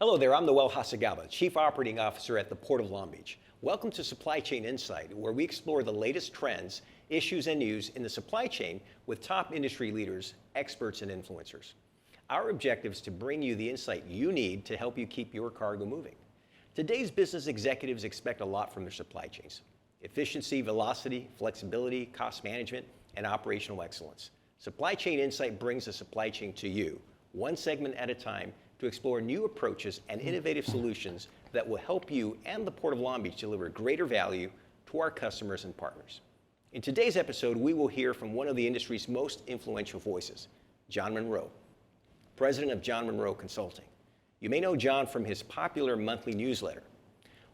Hello there, I'm Noel Hacegaba, Chief Operating Officer at the Port of Long Beach. Welcome to Supply Chain Insight, where we explore the latest trends, issues, and news in the supply chain with top industry leaders, experts, and influencers. Our objective is to bring you the insight you need to help you keep your cargo moving. Today's business executives expect a lot from their supply chains: efficiency, velocity, flexibility, cost management, and operational excellence. Supply Chain Insight brings the supply chain to you, one segment at a time, to explore new approaches and innovative solutions that will help you and the Port of Long Beach deliver greater value to our customers and partners. In today's episode, we will hear from one of the industry's most influential voices, Jon Monroe, President of Jon Monroe Consulting. You may know Jon from his popular monthly newsletter.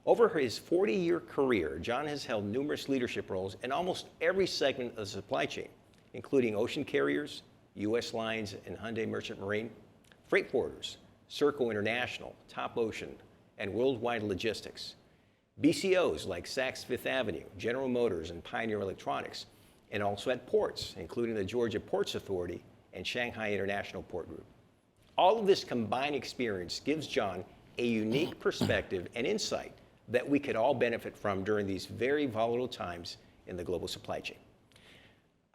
Over his 40-year career, Jon has held numerous leadership roles in almost every segment of the supply chain, including ocean carriers, U.S. Lines and Hyundai Merchant Marine, freight forwarders, Serco International, Top Ocean, and Worldwide Logistics, BCOs like Saks Fifth Avenue, General Motors, and Pioneer Electronics, and also at ports, including the Georgia Ports Authority and Shanghai International Port Group. All of this combined experience gives Jon a unique perspective and insight that we could all benefit from during these very volatile times in the global supply chain.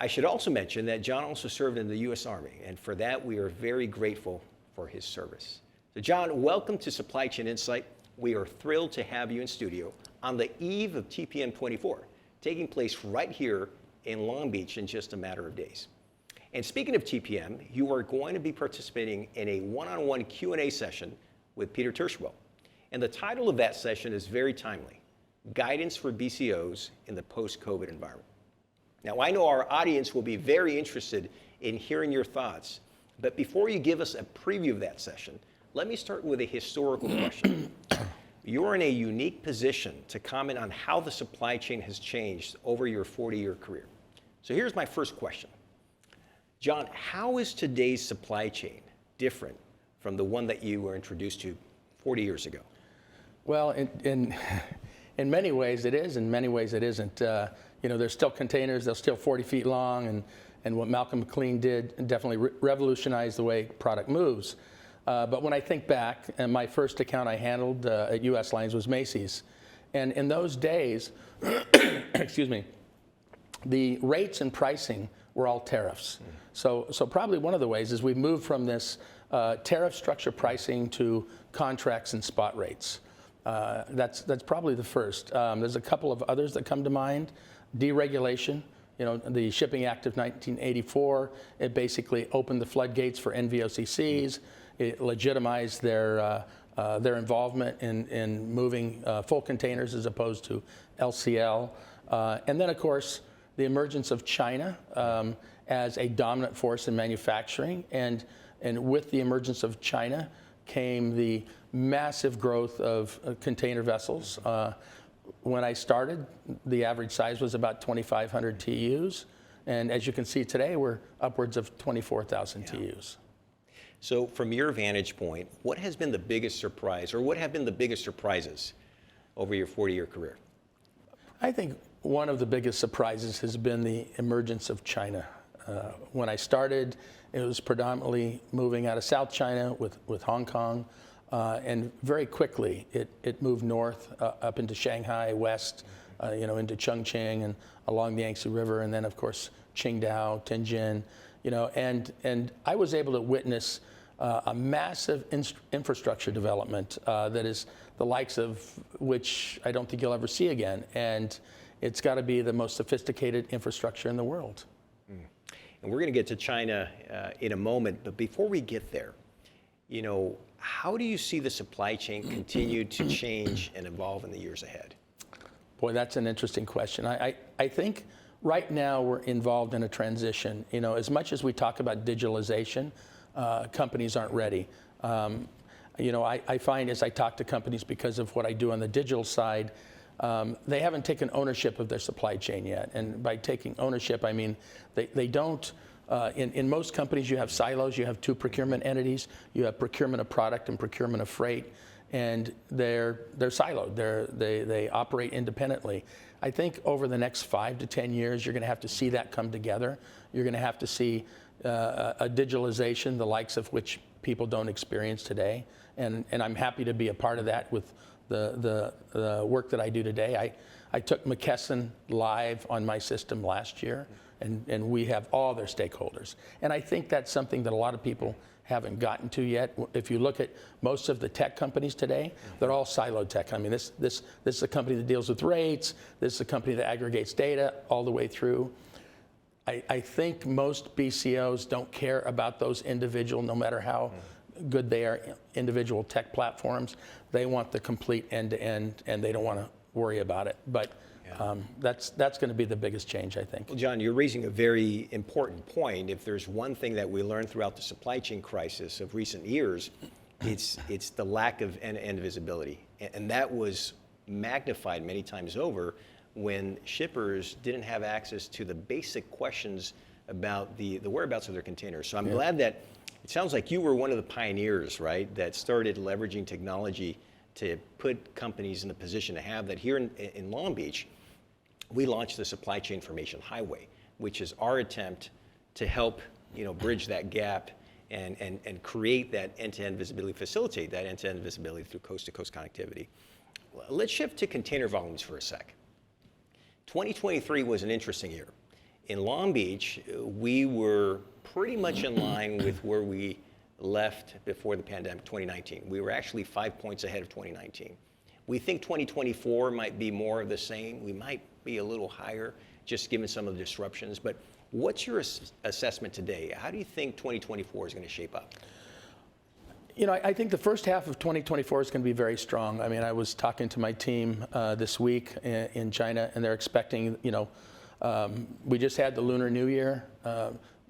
I should also mention that Jon also served in the U.S. Army, and for that we are very grateful for his service. So Jon, welcome to Supply Chain Insight. We are thrilled to have you in studio on the eve of TPM24, taking place right here in Long Beach in just a matter of days. And speaking of TPM, you are going to be participating in a one-on-one Q&A session with Peter Tershwell. And the title of that session is very timely: Guidance for BCOs in the Post-COVID Environment. Now, I know our audience will be very interested in hearing your thoughts, but before you give us a preview of that session, let me start with a historical question. You're in a unique position to comment on how the supply chain has changed over your 40-year career. So here's my first question. Jon, how is today's supply chain different from the one that you were introduced to 40 years ago? Well, in many ways it is, in many ways it isn't. There's still containers, they're still 40 feet long, and what Malcolm McLean did definitely revolutionized the way product moves. But when I think back, and my first account I handled at U.S. Lines was Macy's. And in those days, excuse me, the rates and pricing were all tariffs. So probably one of the ways is we've moved from this tariff structure pricing to contracts and spot rates. That's probably the first. There's a couple of others that come to mind. Deregulation. The Shipping Act of 1984, it basically opened the floodgates for NVOCCs. It legitimized their involvement in moving full containers as opposed to LCL. And then, of course, the emergence of China as a dominant force in manufacturing. And with the emergence of China came the massive growth of container vessels. When I started, the average size was about 2,500 TEUs. And as you can see today, we're upwards of 24,000 TEUs. So from your vantage point, what has been the biggest surprise, or what have been the biggest surprises over your 40-year career? I think one of the biggest surprises has been the emergence of China. When I started, it was predominantly moving out of South China with Hong Kong. And very quickly, it moved north up into Shanghai, west, into Chongqing and along the Yangtze River, and then of course Qingdao, Tianjin, and I was able to witness a massive infrastructure development that is the likes of which I don't think you'll ever see again, and it's got to be the most sophisticated infrastructure in the world. And we're going to get to China in a moment, but before we get there, how do you see the supply chain continue to change and evolve in the years ahead? Boy, that's an interesting question. I think right now we're involved in a transition. As much as we talk about digitalization, companies aren't ready. I find as I talk to companies, because of what I do on the digital side, they haven't taken ownership of their supply chain yet. And by taking ownership, I mean they don't. In most companies, you have silos. You have two procurement entities. You have procurement of product and procurement of freight, and they're siloed. They operate independently. I think over the next 5 to 10 years, you're going to have to see that come together. You're going to have to see a digitalization, the likes of which people don't experience today. And I'm happy to be a part of that with the work that I do today. I took McKesson live on my system last year, and we have all their stakeholders. And I think that's something that a lot of people haven't gotten to yet. If you look at most of the tech companies today, they're all siloed tech. I mean, this is a company that deals with rates. This is a company that aggregates data all the way through. I think most BCOs don't care about those individual, no matter how good they are, individual tech platforms. They want the complete end-to-end, and they don't want to worry about it. But that's going to be the biggest change, I think. Well, Jon, you're raising a very important point. If there's one thing that we learned throughout the supply chain crisis of recent years, it's the lack of end-to-end visibility. And that was magnified many times over when shippers didn't have access to the basic questions about the whereabouts of their containers. So I'm glad that it sounds like you were one of the pioneers, right, that started leveraging technology to put companies in a position to have that. Here in Long Beach, we launched the Supply Chain Information Highway, which is our attempt to help bridge that gap and create that end-to-end visibility, facilitate that end-to-end visibility through coast-to-coast connectivity. Let's shift to container volumes for a sec. 2023 was an interesting year. In Long Beach, we were pretty much in line with where we left before the pandemic, 2019. We were actually 5 points ahead of 2019. We think 2024 might be more of the same. We might be a little higher, just given some of the disruptions. But what's your assessment today? How do you think 2024 is going to shape up? I think the first half of 2024 is going to be very strong. I mean, I was talking to my team this week in China, and they're expecting, we just had the Lunar New Year.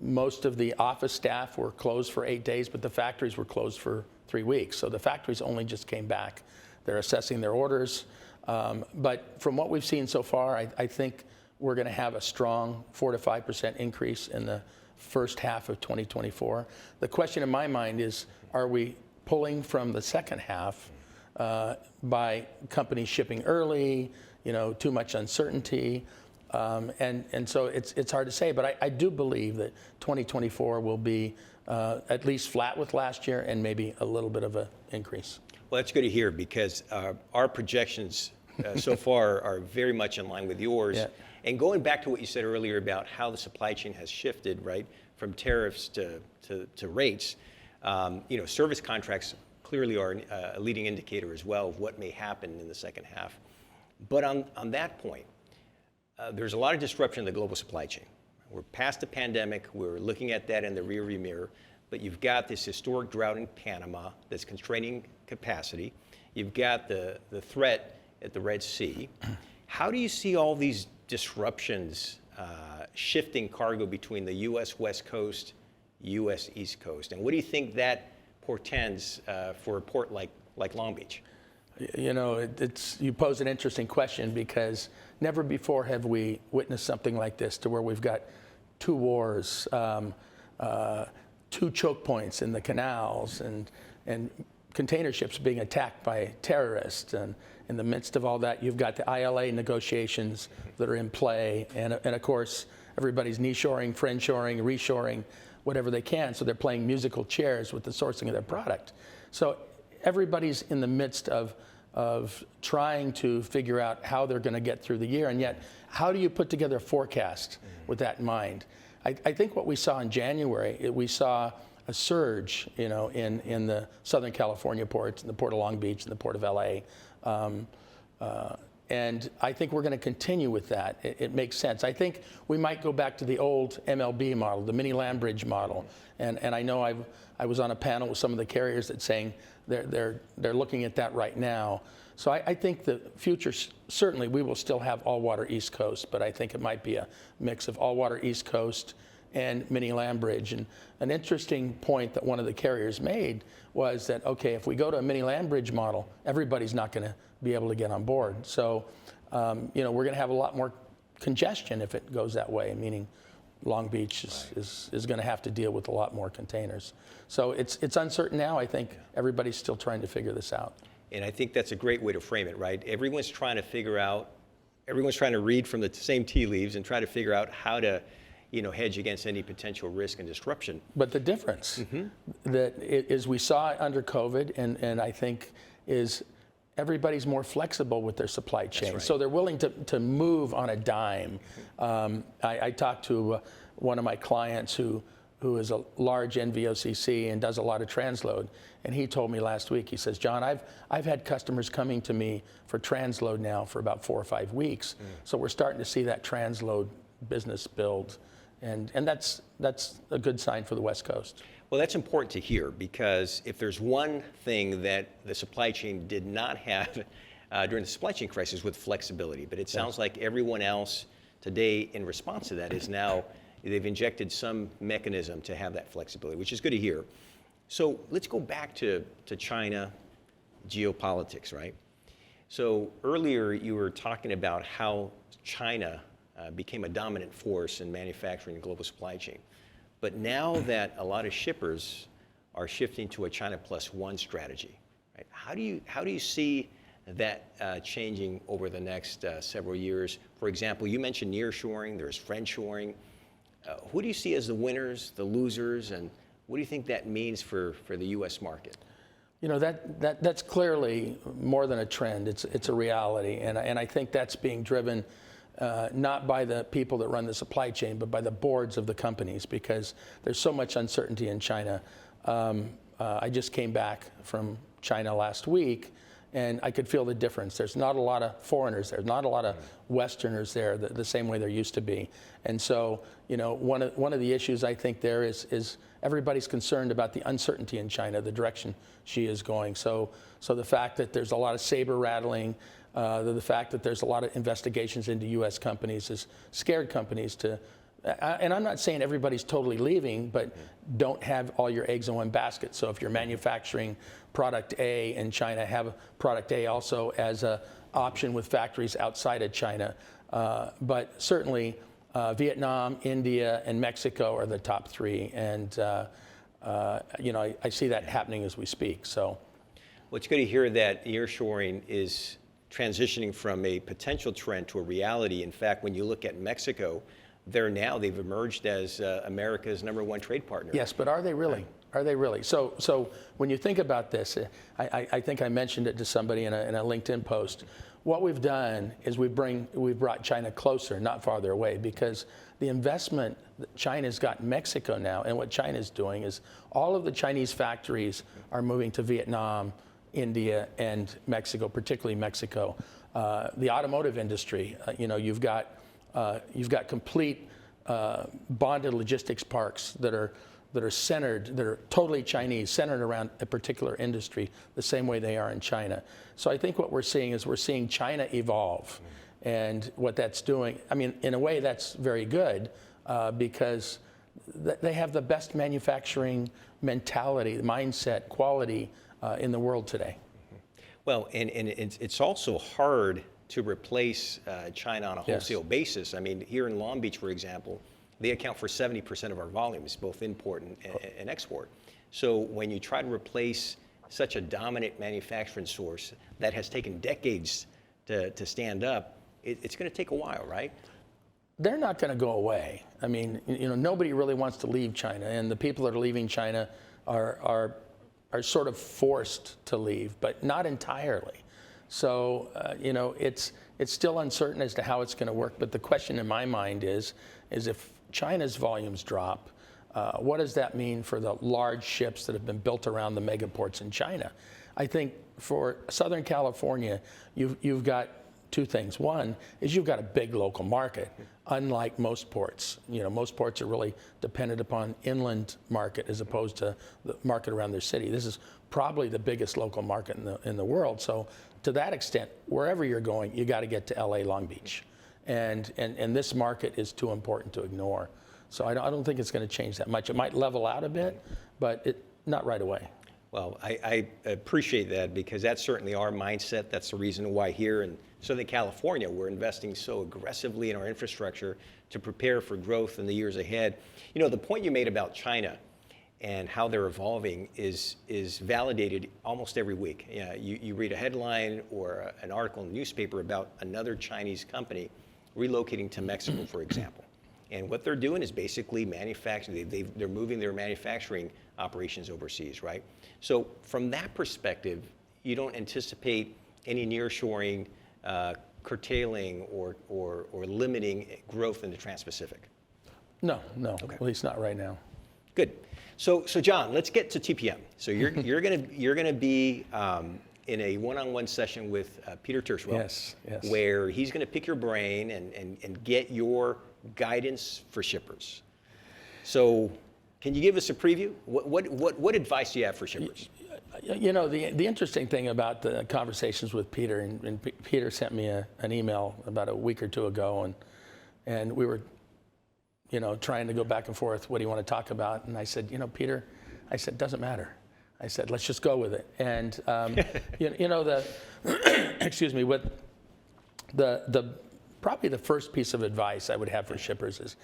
Most of the office staff were closed for 8 days, but the factories were closed for 3 weeks. So the factories only just came back. They're assessing their orders. But from what we've seen so far, I think we're going to have a strong 4 to 5% increase in the first half of 2024. The question in my mind is, are we pulling from the second half by companies shipping early, too much uncertainty? And so it's hard to say, but I do believe that 2024 will be at least flat with last year and maybe a little bit of an increase. Well, that's good to hear, because our projections so far are very much in line with yours. Yeah. And going back to what you said earlier about how the supply chain has shifted, right, from tariffs to rates, service contracts clearly are a leading indicator as well of what may happen in the second half. But on that point, there's a lot of disruption in the global supply chain. We're past the pandemic. We're looking at that in the rearview mirror. But you've got this historic drought in Panama that's constraining capacity. You've got the threat at the Red Sea. How do you see all these disruptions shifting cargo between the U.S. West Coast, U.S. East Coast? And what do you think that portends for a port like Long Beach? You pose an interesting question, because never before have we witnessed something like this, to where we've got 2 wars, 2 choke points in the canals, and container ships being attacked by terrorists. And in the midst of all that, you've got the ILA negotiations that are in play. And of course, everybody's nearshoring, friendshoring, reshoring, whatever they can. So they're playing musical chairs with the sourcing of their product. So everybody's in the midst of trying to figure out how they're going to get through the year. And yet, how do you put together a forecast with that in mind? I think what we saw in January, we saw a surge, in the Southern California ports, in the Port of Long Beach and the Port of LA. And I think we're going to continue with that. It makes sense. I think we might go back to the old MLB model, the mini land bridge model. And I know I was on a panel with some of the carriers that saying they're looking at that right now. So I think the future, certainly we will still have all water East Coast, but I think it might be a mix of all water East Coast and mini land bridge. And an interesting point that one of the carriers made was that, okay, if we go to a mini land bridge model, everybody's not going to be able to get on board. So, we're going to have a lot more congestion if it goes that way, meaning Long Beach is going to have to deal with a lot more containers. So it's uncertain now. I think everybody's still trying to figure this out. And I think that's a great way to frame it, right? Everyone's trying to read from the same tea leaves and try to figure out how to, hedge against any potential risk and disruption. But the difference is we saw it under COVID, and I think is everybody's more flexible with their supply chain. right. So they're willing to move on a dime. I talked to one of my clients who is a large NVOCC and does a lot of transload. And he told me last week, he says, John, I've had customers coming to me for transload now for about 4 or 5 weeks. So we're starting to see that transload business build. And that's a good sign for the West Coast. Well, that's important to hear, because if there's one thing that the supply chain did not have during the supply chain crisis, with flexibility, but it sounds like everyone else today in response to that is now, they've injected some mechanism to have that flexibility, which is good to hear. So let's go back to China geopolitics, right? So earlier you were talking about how China became a dominant force in manufacturing the global supply chain. But now that a lot of shippers are shifting to a China plus one strategy, right? How do you see that changing over the next several years? For example, you mentioned nearshoring, there's friendshoring. Who do you see as the winners, the losers, and what do you think that means for the U.S. market? You know, that's clearly more than a trend. It's a reality, and I think that's being driven not by the people that run the supply chain, but by the boards of the companies, because there's so much uncertainty in China. I just came back from China last week, and I could feel the difference. There's not a lot of foreigners there, not a lot of Westerners there the same way there used to be. And so, you know, one of the issues I think there is everybody's concerned about the uncertainty in China, the direction she is going. So the fact that there's a lot of saber rattling, the fact that there's a lot of investigations into U.S. companies has scared companies to, and I'm not saying everybody's totally leaving, but don't have all your eggs in one basket. So if you're manufacturing product A in China, have product A also as an option with factories outside of China. But certainly Vietnam, India, and Mexico are the top three. And you know, I see that happening as we speak. So, well, it's good to hear that nearshoring is transitioning from a potential trend to a reality. In fact, when you look at Mexico, they've emerged as America's #1 trade partner. Yes, but are they really? Are they really? So when you think about this, I think I mentioned it to somebody in a LinkedIn post. What we've done is we've brought China closer, not farther away, because the investment that China's got in Mexico now, and what China's doing is all of the Chinese factories are moving to Vietnam, India, and Mexico, particularly Mexico. The automotive industry, you know, you've got complete bonded logistics parks that are centered, that are totally Chinese, centered around a particular industry, the same way they are in China. So I think what we're seeing is China evolve. And what that's doing, I mean, in a way that's very good because they have the best manufacturing mentality, mindset, quality in the world today. Well, and it's also hard to replace China on a wholesale basis. I mean, here in Long Beach, for example, they account for 70% of our volumes, both import and export. So when you try to replace such a dominant manufacturing source that has taken decades to stand up, it's going to take a while, right? They're not going to go away. I mean, you know, nobody really wants to leave China, and the people that are leaving China are sort of forced to leave, but not entirely. So, you know, it's still uncertain as to how it's going to work. But the question in my mind is if China's volumes drop, what does that mean for the large ships that have been built around the megaports in China? I think for Southern California, you've got two things. One is you've got a big local market, unlike most ports. You know, most ports are really dependent upon inland market as opposed to the market around their city. This is probably the biggest local market in the world. So to that extent, wherever you're going, you got to get to LA, Long Beach. And this market is too important to ignore. So I don't think it's going to change that much. It might level out a bit, but not right away. Well, I appreciate that, because that's certainly our mindset. That's the reason why here in Southern California, we're investing so aggressively in our infrastructure to prepare for growth in the years ahead. You know, the point you made about China and how they're evolving is validated almost every week. You read a headline or an article in the newspaper about another Chinese company relocating to Mexico, for example. And what they're doing is basically manufacturing. They're moving their manufacturing operations overseas, right? So from that perspective, you don't anticipate any nearshoring, curtailing, or limiting growth in the Trans-Pacific? No, okay. At least not right now. Good. So John, let's get to TPM. So you're gonna be in a one-on-one session with Peter Tershwell, yes, where he's gonna pick your brain and get your guidance for shippers. So can you give us a preview? What advice do you have for shippers? You know, the interesting thing about the conversations with Peter, and Peter sent me an email about a week or two ago, and we were, you know, trying to go back and forth. What do you want to talk about? And I said, you know, Peter, I said, doesn't matter. I said, let's just go with it. And you know, excuse me, what probably the first piece of advice I would have for shippers is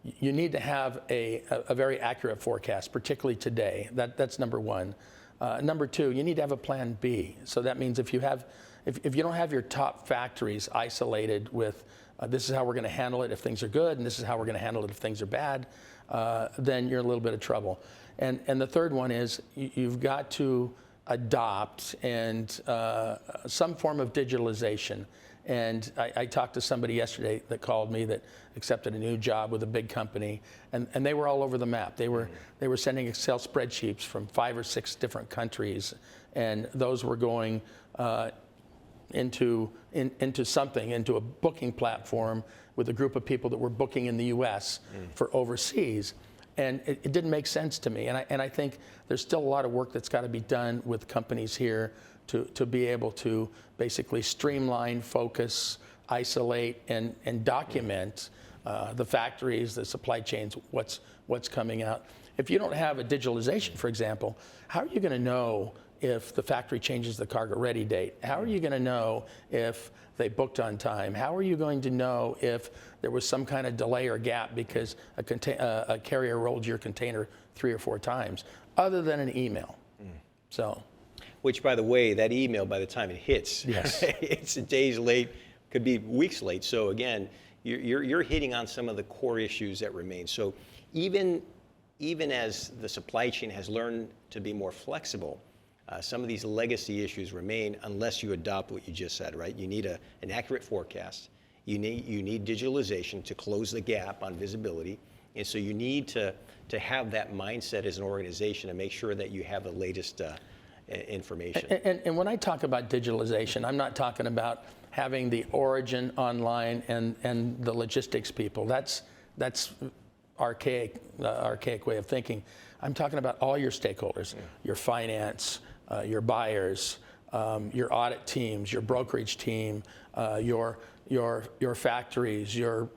you need to have a very accurate forecast, particularly today. That's number one. Number two, you need to have a plan B. So that means if you don't have your top factories isolated with this is how we're going to handle it if things are good, and this is how we're going to handle it if things are bad, then you're in a little bit of trouble. And the third one is you've got to adopt some form of digitalization. And I talked to somebody yesterday that called me that accepted a new job with a big company, and they were all over the map. They were sending Excel spreadsheets from 5 or 6 different countries, and those were going into a booking platform with a group of people that were booking in the U.S. for overseas. And it didn't make sense to me. And I think there's still a lot of work that's got to be done with companies here to be able to basically streamline, focus, isolate, and document the factories, the supply chains, what's coming out. If you don't have a digitalization, for example, how are you going to know if the factory changes the cargo ready date? How are you going to know if they booked on time? How are you going to know if there was some kind of delay or gap because a carrier rolled your container 3 or 4 times, other than an email? So, which, by the way, that email, by the time it hits, yes. it's days late, could be weeks late. So again, you're hitting on some of the core issues that remain. So even as the supply chain has learned to be more flexible, some of these legacy issues remain unless you adopt what you just said, right? You need an accurate forecast. You need digitalization to close the gap on visibility. And so you need to have that mindset as an organization to make sure that you have the latest information. And when I talk about digitalization, I'm not talking about having the origin online and the logistics people. That's archaic way of thinking. I'm talking about all your stakeholders, your finance, your buyers, your audit teams, your brokerage team, your factories, your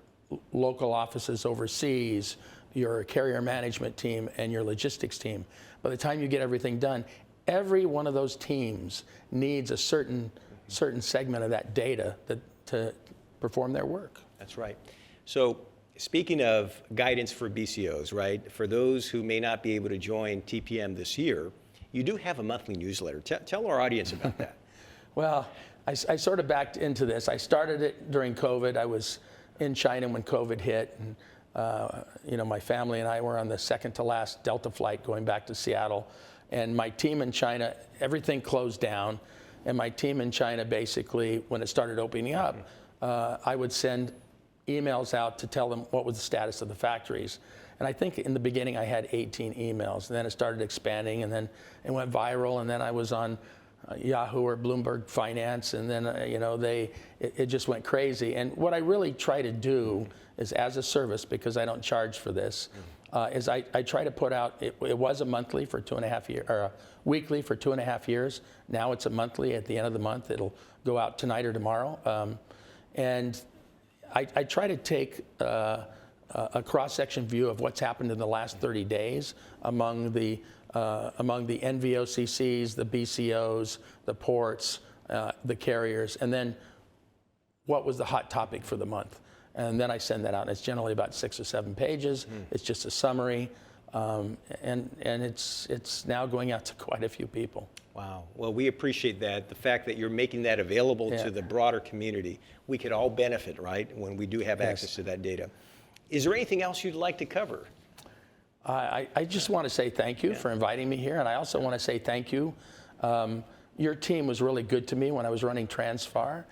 local offices overseas, your carrier management team, and your logistics team. By the time you get everything done, every one of those teams needs a certain segment of that data to perform their work. That's right. So speaking of guidance for BCOs, right? For those who may not be able to join TPM this year, you do have a monthly newsletter. Tell our audience about that. Well, I sort of backed into this. I started it during COVID. I was in China when COVID hit, and you know, my family and I were on the second to last Delta flight going back to Seattle. And my team in China, everything closed down. And my team in China, basically, when it started opening up, I would send emails out to tell them what was the status of the factories. And I think in the beginning I had 18 emails. And then it started expanding, and then it went viral. And then I was on Yahoo or Bloomberg Finance. And then, you know, it just went crazy. And what I really try to do is, as a service, because I don't charge for this, is I try to put out, it was a monthly for 2.5 years, or a weekly for 2.5 years. Now it's a monthly at the end of the month. It'll go out tonight or tomorrow. And I try to take a cross-section view of what's happened in the last 30 days among the NVOCCs, the BCOs, the ports, the carriers, and then what was the hot topic for the month. And then I send that out. It's generally about 6 or 7 pages. It's just a summary, and it's now going out to quite a few people. Wow. Well, we appreciate that. The fact that you're making that available to the broader community. We could all benefit, right, when we do have access to that data. Is there anything else you'd like to cover? I just want to say thank you for inviting me here, and I also want to say thank you. Your team was really good to me when I was running Transfar,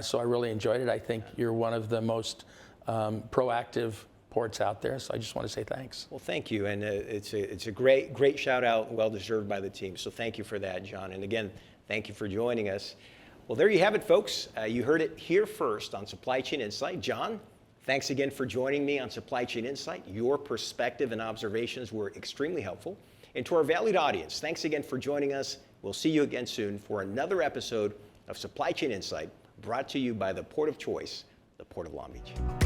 so I really enjoyed it. I think you're one of the most proactive ports out there, so I just want to say thanks. Well, thank you, and it's a great shout out, well deserved by the team. So thank you for that, John. And again, thank you for joining us. Well, there you have it, folks. You heard it here first on Supply Chain Insight. John, thanks again for joining me on Supply Chain Insight. Your perspective and observations were extremely helpful. And to our valued audience, thanks again for joining us. We'll see you again soon for another episode of Supply Chain Insight, brought to you by the Port of Choice, the Port of Long Beach.